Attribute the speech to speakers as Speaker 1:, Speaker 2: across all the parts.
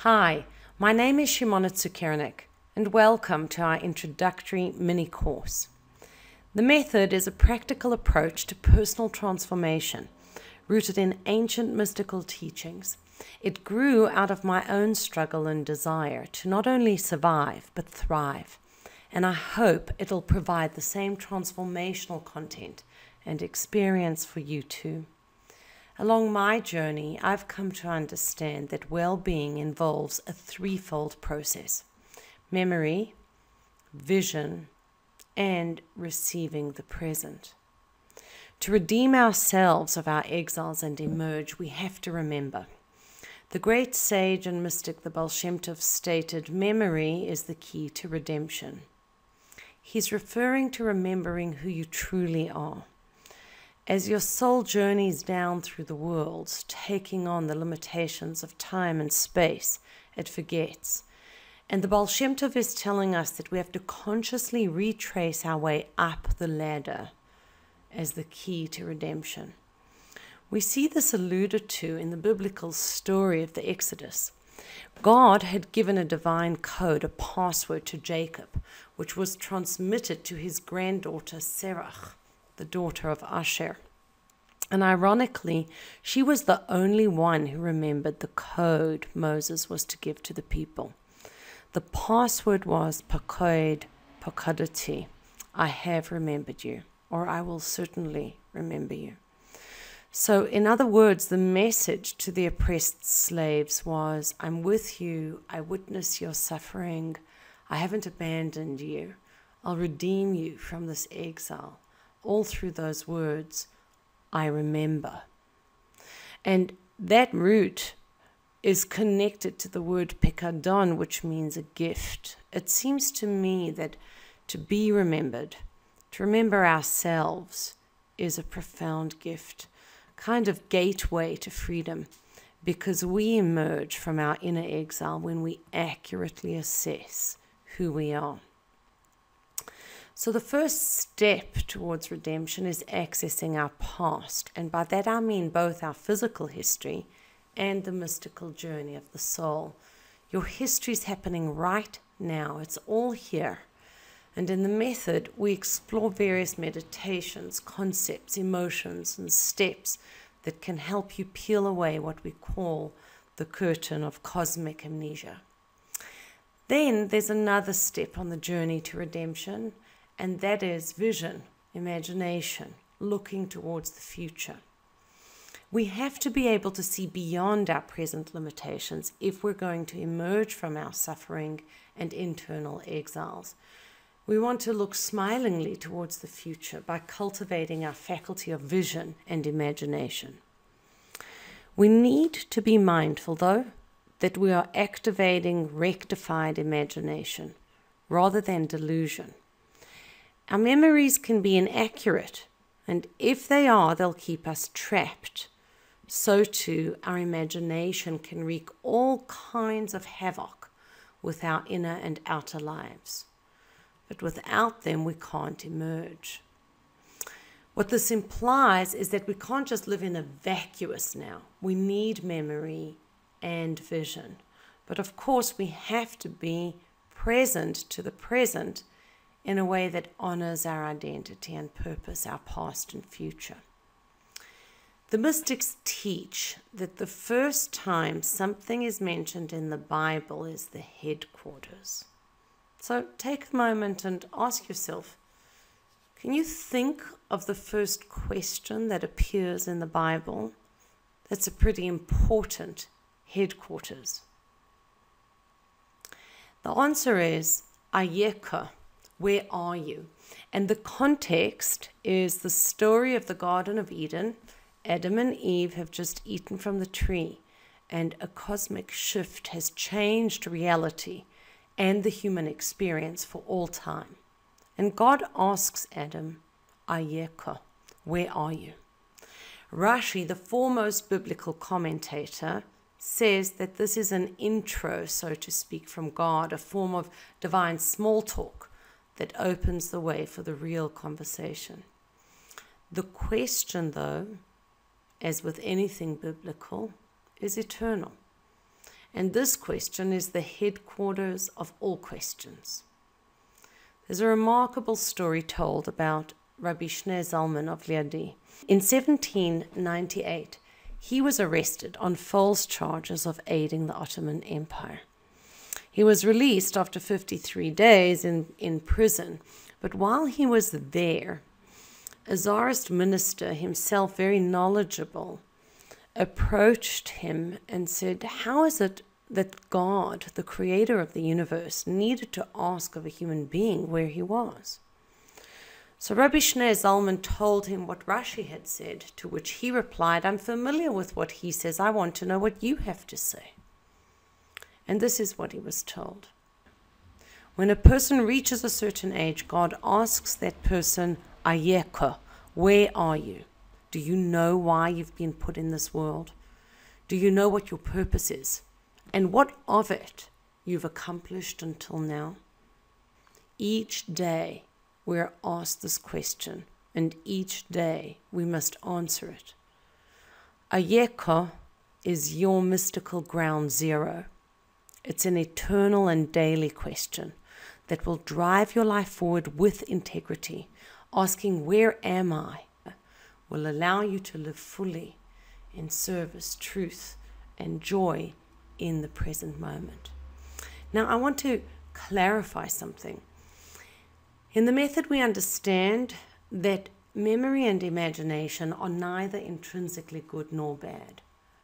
Speaker 1: Hi, my name is Shimona, and welcome to our introductory mini course. The method is a practical approach to personal transformation, rooted in ancient mystical teachings. It grew out of my own struggle and desire to not only survive, but thrive. And I hope it'll provide the same transformational content and experience for you too. Along my journey, I've come to understand that well-being involves a threefold process: memory, vision, and receiving the present. To redeem ourselves of our exiles and emerge, we have to remember. The great sage and mystic, the Baal Shem Tov, stated, memory is the key to redemption. He's referring to remembering who you truly are. As your soul journeys down through the world, taking on the limitations of time and space, it forgets. And the Baal Shem Tov is telling us that we have to consciously retrace our way up the ladder as the key to redemption. We see this alluded to in the biblical story of the Exodus. God had given a divine code, a password to Jacob, which was transmitted to his granddaughter Serach, the daughter of Asher. And ironically, she was the only one who remembered the code Moses was to give to the people. The password was Pakod Pakadati, I have remembered you, or I will certainly remember you. So in other words, the message to the oppressed slaves was, I'm with you, I witness your suffering, I haven't abandoned you, I'll redeem you from this exile. All through those words, I remember. And that root is connected to the word pekadon, which means a gift. It seems to me that to be remembered, to remember ourselves, is a profound gift, kind of gateway to freedom, because we emerge from our inner exile when we accurately assess who we are. So the first step towards redemption is accessing our past, and by that I mean both our physical history and the mystical journey of the soul. Your history is happening right now. It's all here. And in the method, we explore various meditations, concepts, emotions, and steps that can help you peel away what we call the curtain of cosmic amnesia. Then there's another step on the journey to redemption, and that is vision, imagination, looking towards the future. We have to be able to see beyond our present limitations if we're going to emerge from our suffering and internal exiles. We want to look smilingly towards the future by cultivating our faculty of vision and imagination. We need to be mindful, though, that we are activating rectified imagination rather than delusion. Our memories can be inaccurate, and if they are, they'll keep us trapped. So too, our imagination can wreak all kinds of havoc with our inner and outer lives. But without them, we can't emerge. What this implies is that we can't just live in a vacuous now. We need memory and vision. But of course, we have to be present to the present in a way that honors our identity and purpose, our past and future. The mystics teach that the first time something is mentioned in the Bible is the headquarters. So take a moment and ask yourself, can you think of the first question that appears in the Bible? That's a pretty important headquarters. The answer is Ayeka. Where are you? And the context is the story of the Garden of Eden. Adam and Eve have just eaten from the tree, and a cosmic shift has changed reality and the human experience for all time. And God asks Adam, Ayeka, where are you? Rashi, the foremost biblical commentator, says that this is an intro, so to speak, from God, a form of divine small talk that opens the way for the real conversation. The question, though, as with anything biblical, is eternal. And this question is the headquarters of all questions. There's a remarkable story told about Rabbi Shneur Zalman of Liadi. In 1798, he was arrested on false charges of aiding the Ottoman Empire. He was released after 53 days in prison, but while he was there, a Tsarist minister, himself very knowledgeable, approached him and said, "How is it that God, the creator of the universe, needed to ask of a human being where he was?" So Rabbi Shneur Zalman told him what Rashi had said, to which he replied, "I'm familiar with what he says. I want to know what you have to say." And this is what he was told. When a person reaches a certain age, God asks that person, "Ayeka, where are you? Do you know why you've been put in this world? Do you know what your purpose is? And what of it you've accomplished until now?" Each day we're asked this question, and each day we must answer it. Ayeka is your mystical ground zero. It's an eternal and daily question that will drive your life forward with integrity. Asking, "Where am I?" will allow you to live fully in service, truth, and joy in the present moment. Now, I want to clarify something. In the method, we understand that memory and imagination are neither intrinsically good nor bad.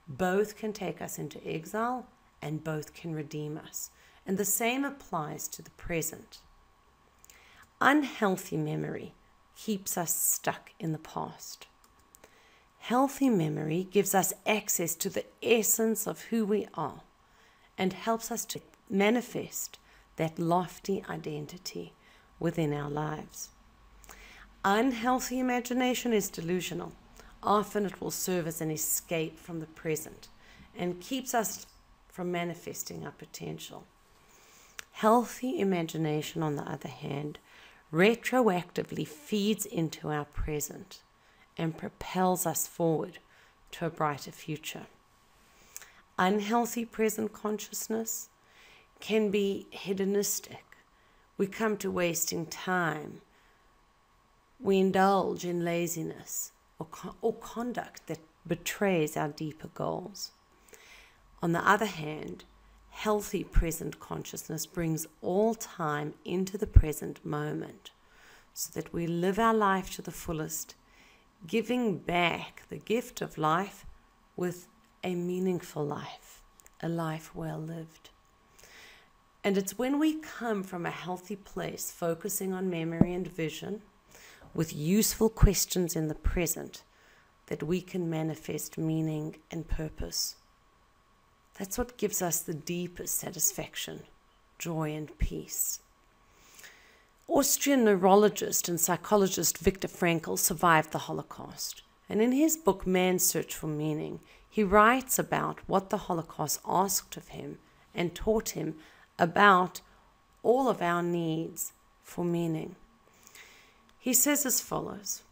Speaker 1: Both can take us into exile, and both can redeem us. And the same applies to the present. Unhealthy memory keeps us stuck in the past. Healthy memory gives us access to the essence of who we are and helps us to manifest that lofty identity within our lives. Unhealthy imagination is delusional. Often it will serve as an escape from the present and keeps us from manifesting our potential. Healthy imagination, on the other hand, retroactively feeds into our present and propels us forward to a brighter future. Unhealthy present consciousness can be hedonistic. We come to wasting time. We indulge in laziness or conduct that betrays our deeper goals. On the other hand, healthy present consciousness brings all time into the present moment so that we live our life to the fullest, giving back the gift of life with a meaningful life, a life well lived. And it's when we come from a healthy place, focusing on memory and vision, with useful questions in the present, that we can manifest meaning and purpose. That's what gives us the deepest satisfaction, joy, and peace. Austrian neurologist and psychologist Viktor Frankl survived the Holocaust. And in his book, Man's Search for Meaning, he writes about what the Holocaust asked of him and taught him about all of our needs for meaning. He says as follows: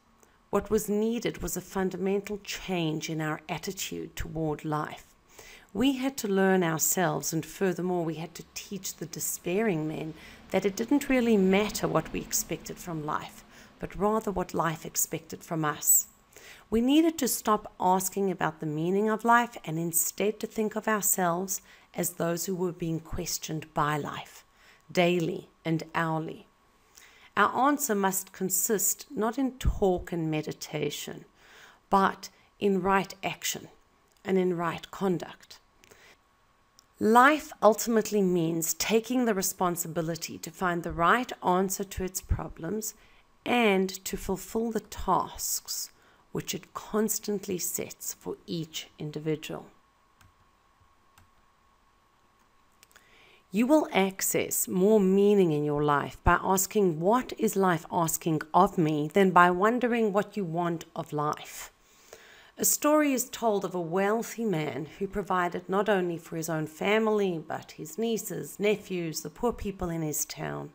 Speaker 1: "What was needed was a fundamental change in our attitude toward life. We had to learn ourselves, and furthermore, we had to teach the despairing men that it didn't really matter what we expected from life, but rather what life expected from us. We needed to stop asking about the meaning of life and instead to think of ourselves as those who were being questioned by life, daily and hourly. Our answer must consist not in talk and meditation, but in right action and in right conduct. Life ultimately means taking the responsibility to find the right answer to its problems and to fulfill the tasks which it constantly sets for each individual." You will access more meaning in your life by asking, "What is life asking of me?" than by wondering what you want of life. A story is told of a wealthy man who provided not only for his own family, but his nieces, nephews, the poor people in his town.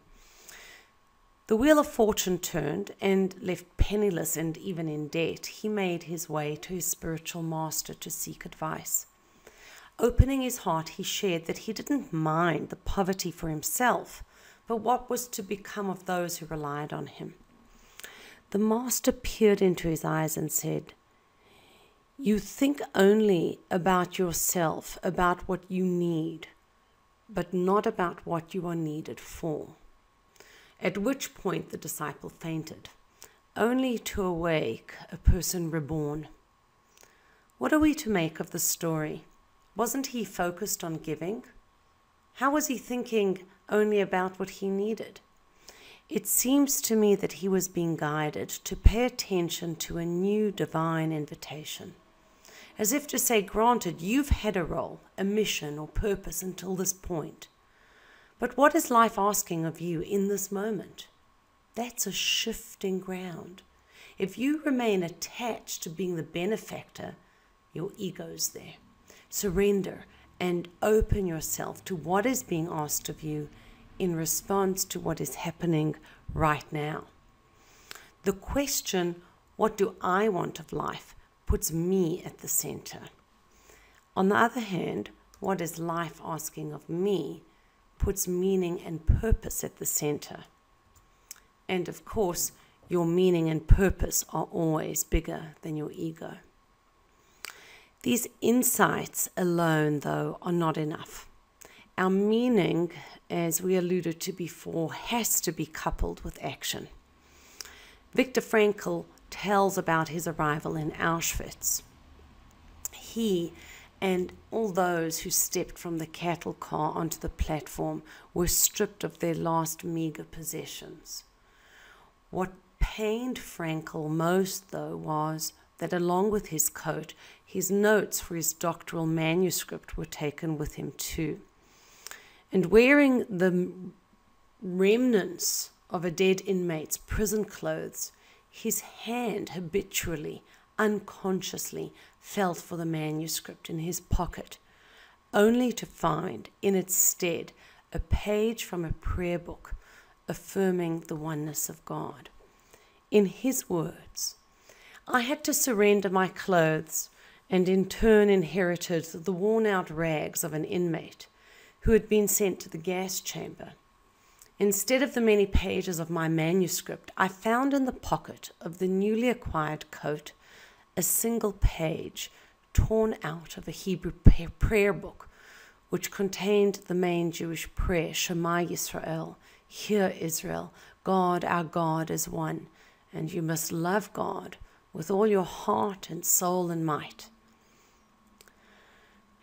Speaker 1: The wheel of fortune turned, and left penniless and even in debt, he made his way to his spiritual master to seek advice. Opening his heart, he shared that he didn't mind the poverty for himself, but what was to become of those who relied on him. The master peered into his eyes and said, "You think only about yourself, about what you need, but not about what you are needed for." At which point the disciple fainted, only to awake a person reborn. What are we to make of the story? Wasn't he focused on giving? How was he thinking only about what he needed? It seems to me that he was being guided to pay attention to a new divine invitation. As if to say, granted, you've had a role, a mission or purpose until this point. But what is life asking of you in this moment? That's a shifting ground. If you remain attached to being the benefactor, your ego's there. Surrender and open yourself to what is being asked of you in response to what is happening right now. The question, what do I want of life, puts me at the center. On the other hand, what is life asking of me puts meaning and purpose at the center. And of course, your meaning and purpose are always bigger than your ego. These insights alone, though, are not enough. Our meaning, as we alluded to before, has to be coupled with action. Viktor Frankl tells about his arrival in Auschwitz. He and all those who stepped from the cattle car onto the platform were stripped of their last meager possessions. What pained Frankl most, though, was that along with his coat, his notes for his doctoral manuscript were taken with him too. And wearing the remnants of a dead inmate's prison clothes, his hand habitually, unconsciously, felt for the manuscript in his pocket, only to find in its stead a page from a prayer book affirming the oneness of God. In his words, "I had to surrender my clothes and in turn inherited the worn-out rags of an inmate who had been sent to the gas chamber. Instead of the many pages of my manuscript, I found in the pocket of the newly acquired coat a single page torn out of a Hebrew prayer book, which contained the main Jewish prayer, Shema Yisrael, Hear Israel, God our God is one, and you must love God with all your heart and soul and might."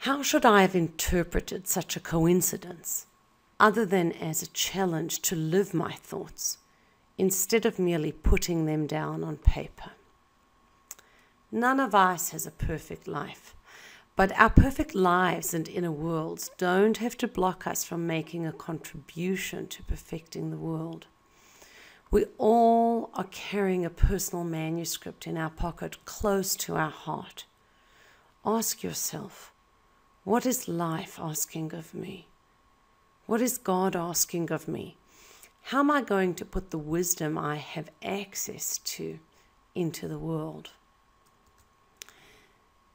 Speaker 1: How should I have interpreted such a coincidence, other than as a challenge to live my thoughts, instead of merely putting them down on paper? None of us has a perfect life, but our perfect lives and inner worlds don't have to block us from making a contribution to perfecting the world. We all are carrying a personal manuscript in our pocket close to our heart. Ask yourself, what is life asking of me? What is God asking of me? How am I going to put the wisdom I have access to into the world?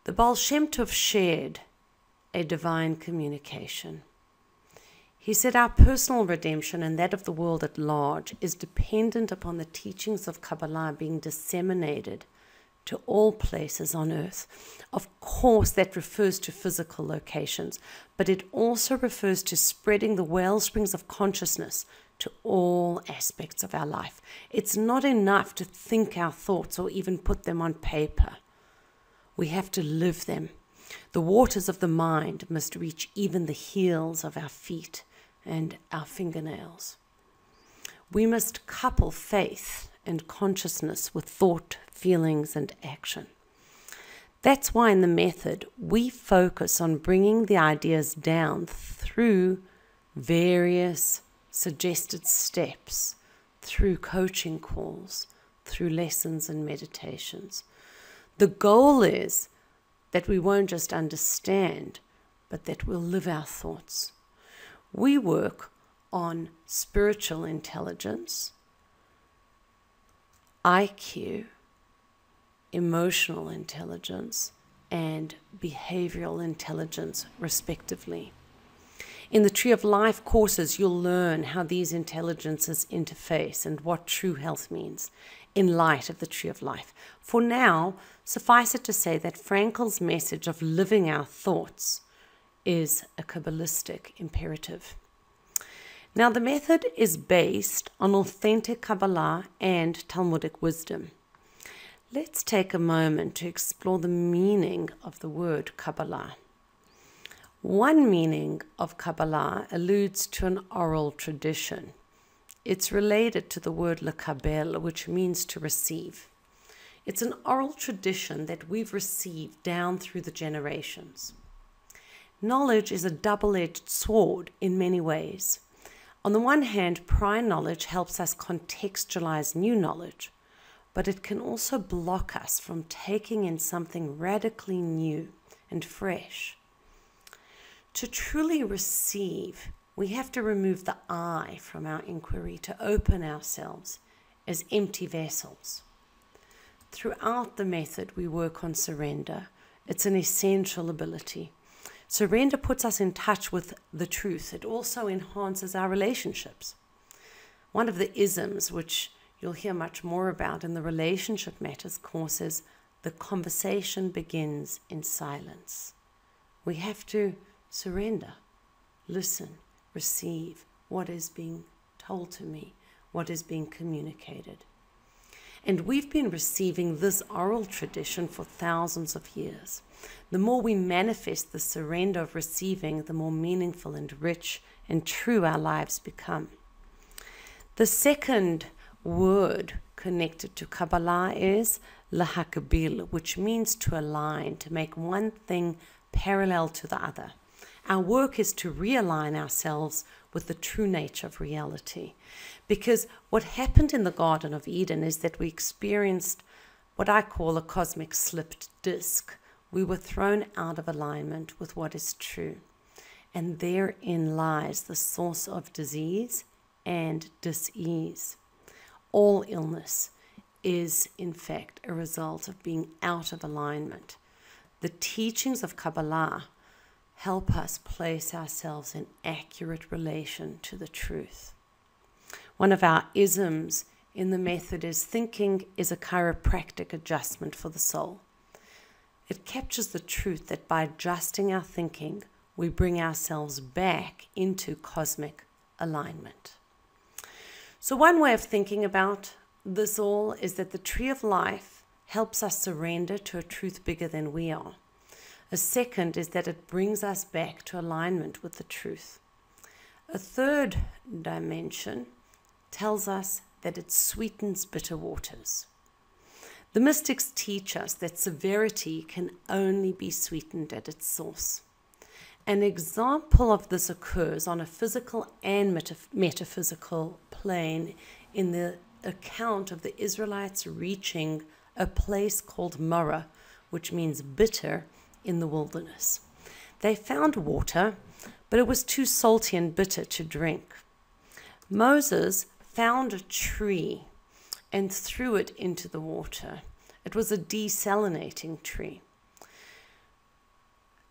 Speaker 1: The Baal Shem Tov shared a divine communication. He said our personal redemption and that of the world at large is dependent upon the teachings of Kabbalah being disseminated to all places on earth. Of course, that refers to physical locations, but it also refers to spreading the wellsprings of consciousness to all aspects of our life. It's not enough to think our thoughts or even put them on paper. We have to live them. The waters of the mind must reach even the heels of our feet and our fingernails. We must couple faith and consciousness with thought, feelings, and action. That's why in the method, we focus on bringing the ideas down through various suggested steps, through coaching calls, through lessons and meditations. The goal is that we won't just understand, but that we'll live our thoughts. We work on spiritual intelligence, IQ, emotional intelligence, and behavioral intelligence, respectively. In the Tree of Life courses, you'll learn how these intelligences interface and what true health means in light of the Tree of Life. For now, suffice it to say that Frankl's message of living our thoughts is a Kabbalistic imperative. Now, the method is based on authentic Kabbalah and Talmudic wisdom. Let's take a moment to explore the meaning of the word Kabbalah. One meaning of Kabbalah alludes to an oral tradition. It's related to the word lekabel, which means to receive. It's an oral tradition that we've received down through the generations. Knowledge is a double-edged sword in many ways. On the one hand, prior knowledge helps us contextualize new knowledge, but it can also block us from taking in something radically new and fresh. To truly receive, we have to remove the I from our inquiry to open ourselves as empty vessels. Throughout the method, we work on surrender. It's an essential ability. Surrender puts us in touch with the truth. It also enhances our relationships. One of the isms, which you'll hear much more about in the Relationship Matters course, is the conversation begins in silence. We have to surrender, listen, receive what is being told to me, what is being communicated. And we've been receiving this oral tradition for thousands of years. The more we manifest the surrender of receiving, the more meaningful and rich and true our lives become. The second word connected to Kabbalah is lahakbil, which means to align, to make one thing parallel to the other. Our work is to realign ourselves with the true nature of reality. Because what happened in the Garden of Eden is that we experienced what I call a cosmic slipped disc. We were thrown out of alignment with what is true. And therein lies the source of disease and dis-ease. All illness is, in fact, a result of being out of alignment. The teachings of Kabbalah help us place ourselves in accurate relation to the truth. One of our isms in the method is thinking is a chiropractic adjustment for the soul. It captures the truth that by adjusting our thinking, we bring ourselves back into cosmic alignment. So one way of thinking about this all is that the Tree of Life helps us surrender to a truth bigger than we are. A second is that it brings us back to alignment with the truth. A third dimension tells us that it sweetens bitter waters. The mystics teach us that severity can only be sweetened at its source. An example of this occurs on a physical and metaphysical plane in the account of the Israelites reaching a place called Marah, which means bitter, in the wilderness. They found water, but it was too salty and bitter to drink. Moses found a tree and threw it into the water. It was a desalinating tree.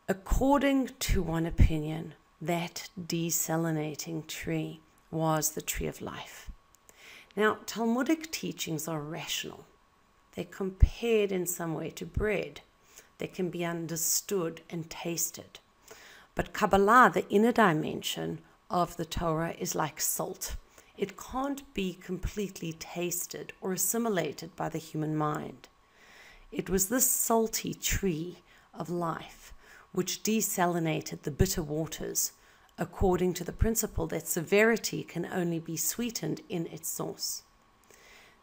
Speaker 1: According to one opinion, that desalinating tree was the Tree of Life. Now, Talmudic teachings are rational. They're compared in some way to bread. They can be understood and tasted. But Kabbalah, the inner dimension of the Torah, is like salt. It can't be completely tasted or assimilated by the human mind. It was this salty tree of life which desalinated the bitter waters, according to the principle that severity can only be sweetened in its source.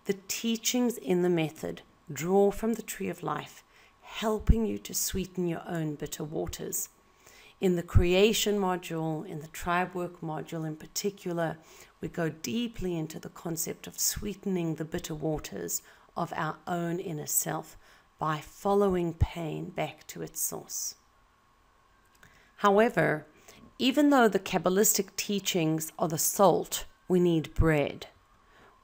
Speaker 1: The teachings in the method draw from the Tree of Life, helping you to sweeten your own bitter waters. In the creation module, in the tribe work module in particular, we go deeply into the concept of sweetening the bitter waters of our own inner self by following pain back to its source. However, even though the Kabbalistic teachings are the salt, we need bread.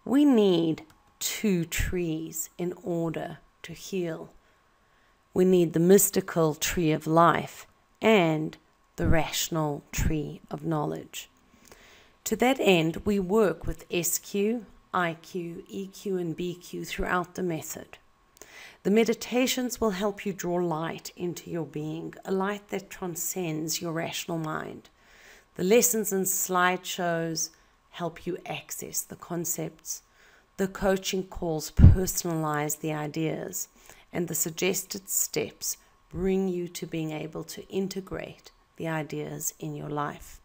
Speaker 1: We need two trees in order to heal. we need the mystical tree of life and the rational tree of knowledge. To that end, we work with SQ, IQ, EQ, and BQ throughout the method. The meditations will help you draw light into your being, a light that transcends your rational mind. The lessons and slideshows help you access the concepts. The coaching calls personalize the ideas, and the suggested steps bring you to being able to integrate the ideas in your life.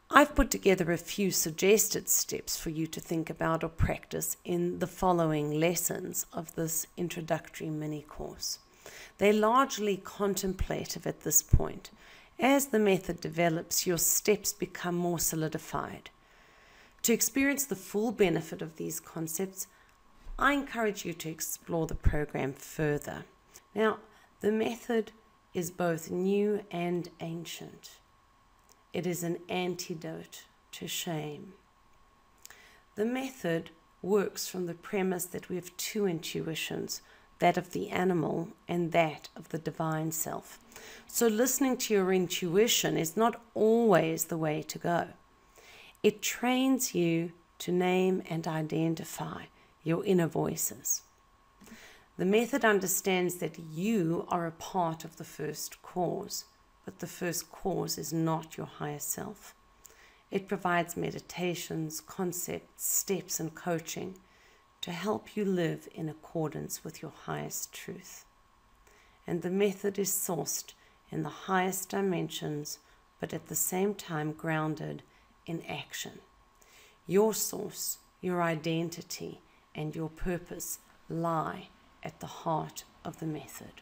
Speaker 1: I've put together a few suggested steps for you to think about or practice in the following lessons of this introductory mini course. They're largely contemplative at this point. As the method develops, your steps become more solidified. To experience the full benefit of these concepts, I encourage you to explore the program further. Now, the method is both new and ancient. It is an antidote to shame. The method works from the premise that we have two intuitions, that of the animal and that of the divine self. So listening to your intuition is not always the way to go. It trains you to name and identify your inner voices. The method understands that you are a part of the first cause, but the first cause is not your higher self. It provides meditations, concepts, steps, and coaching to help you live in accordance with your highest truth. And the method is sourced in the highest dimensions, but at the same time grounded in action. Your source, your identity, and your purpose lie at the heart of the method.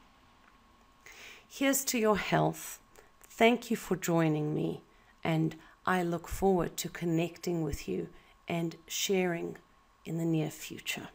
Speaker 1: Here's to your health. Thank you for joining me, and I look forward to connecting with you and sharing in the near future.